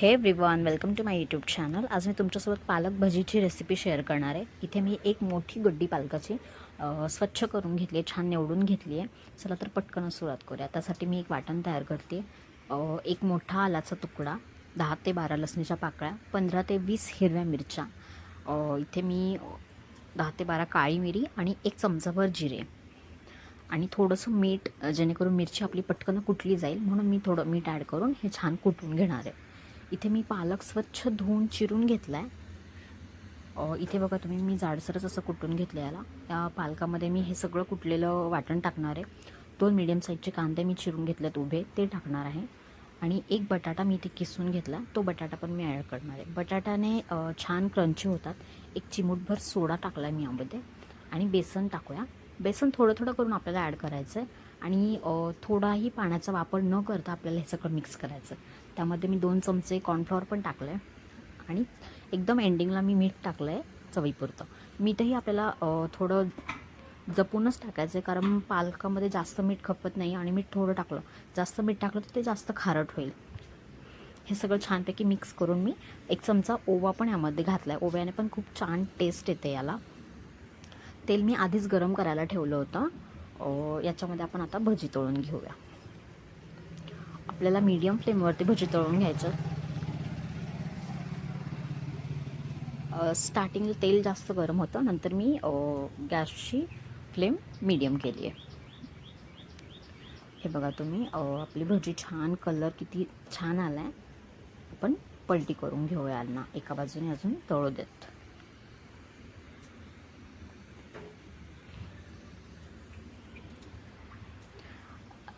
हे everyone, welcome to my YouTube channel. आज मी तुमच्यासोबत पालक भजीची रेसिपी शेअर करणार आहे. इथे मी एक मोठी गड्डी पालकाची स्वच्छ करून घेतली आहे, छान निवडून घेतली आहे. चला तर पटकन सुरुवात करूया. त्यासाठी मी एक वाटण तयार करते. एक मोठा आल्याचा तुकडा, 10 ते 12 लसणीच्या पाकळ्या, 15 ते 20 हिरव्या मिरच्या, इथे मी 10 ते 12 काळी मिरी आणि 1 चमचाभर जिरे आणि थोडंसं मीठ, जेणेकरून मिरची आपली पटकन कुटली जाईल म्हणून मी थोडं मीठ ॲड करून हे छान कुटून घेणार आहे. इथे मी पालक स्वच्छ धुवून चिरून घेतला आहे. इथे बघा तुम्ही, मी जाडसरच असं कुटून घेतलं याला. त्या पालकामध्ये मी हे सगळं कुटलेलं वाटण टाकणार आहे. 2 मीडियम साईजचे कांदे मी चिरून घेतलेत उभे, ते टाकणार आहे. आणि 1 बटाटा मी इथे किसून घेतला, तो बटाटा पण मी ॲड करणार आहे. बटाट्याने छान क्रंची होतात. 1 चिमूटभर सोडा टाकला आहे मी यामध्ये. आणि बेसन टाकूया. बेसन थोडं थोडं करून आपल्याला ॲड करायचं आहे. आणि थोडाही पाण्याचा वापर न करता आपल्याला हे सगळं मिक्स करायचं. त्यामध्ये मी 2 चमचे कॉर्नफ्लॉवर पण टाकलं आहे. आणि एकदम एंडिंगला मी मीठ टाकलं आहे चवीपुरतं. मीठही आपल्याला थोडं जपूनच टाकायचं आहे, कारण पालकामध्ये जास्त मीठ खपत नाही. आणि मीठ थोडं टाकलं, जास्त मीठ टाकलं तर ते जास्त खारट होईल. हे सगळं छानपैकी मिक्स करून मी 1 चमचा ओवा पण यामध्ये घातला आहे. ओव्याने पण खूप छान टेस्ट येते याला. तेल मी आधीच गरम करायला ठेवलं होतं. याच्यामध्ये आपण आता भजी तळून घेऊया. आपल्याला मीडियम फ्लेमवरती भजी तळून घ्यायचं. स्टार्टिंगला तेल जास्त गरम होतं, नंतर मी गॅसची फ्लेम मीडियम केली आहे. हे बघा तुम्ही, आपली भजी छान, कलर किती छान आला आहे. आपण पलटी करून घेऊया यांना, एका बाजूने अजून तळू देत.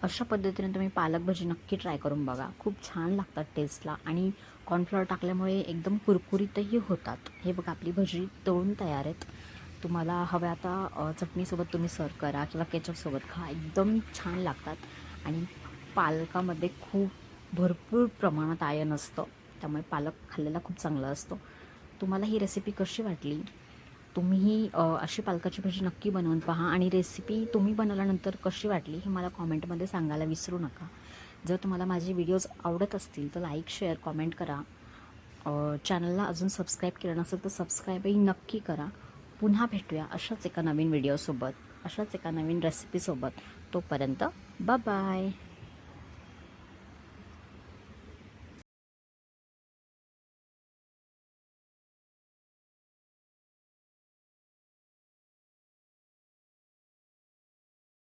अशा पद्धतीने तुम्ही पालक भजी नक्की ट्राय करून बघा. खूप छान लागतात टेस्टला. आणि कॉर्नफ्लॉवर टाकल्यामुळे एकदम कुरकुरीतही होतात. हे बघा, आपली भजी तळून तयार आहेत. तुम्हाला हव्या आता चटणीसोबत तुम्ही सर्व करा किंवा केचपसोबत खा, एकदम छान लागतात. आणि पालकामध्ये खूप भरपूर प्रमाणात आयर्न असतं, त्यामुळे पालक खाल्लेला खूप चांगला असतो. तुम्हाला ही रेसिपी कशी वाटली? तुम्हीही अशी पालकाची भजी नक्की बनवून पहा. आणि रेसिपी तुम्ही बनवल्यानंतर कशी वाटली हे मला कॉमेंटमध्ये सांगायला विसरू नका. जर तुम्हाला माझे व्हिडिओज आवडत असतील तर लाईक, शेअर, कॉमेंट करा. चॅनलला अजून सबस्क्राईब केलं नसेल तर सबस्क्राईबही नक्की करा. पुन्हा भेटूया अशाच एका नवीन व्हिडिओसोबत, अशाच एका नवीन रेसिपीसोबत. तोपर्यंत बाय बाय.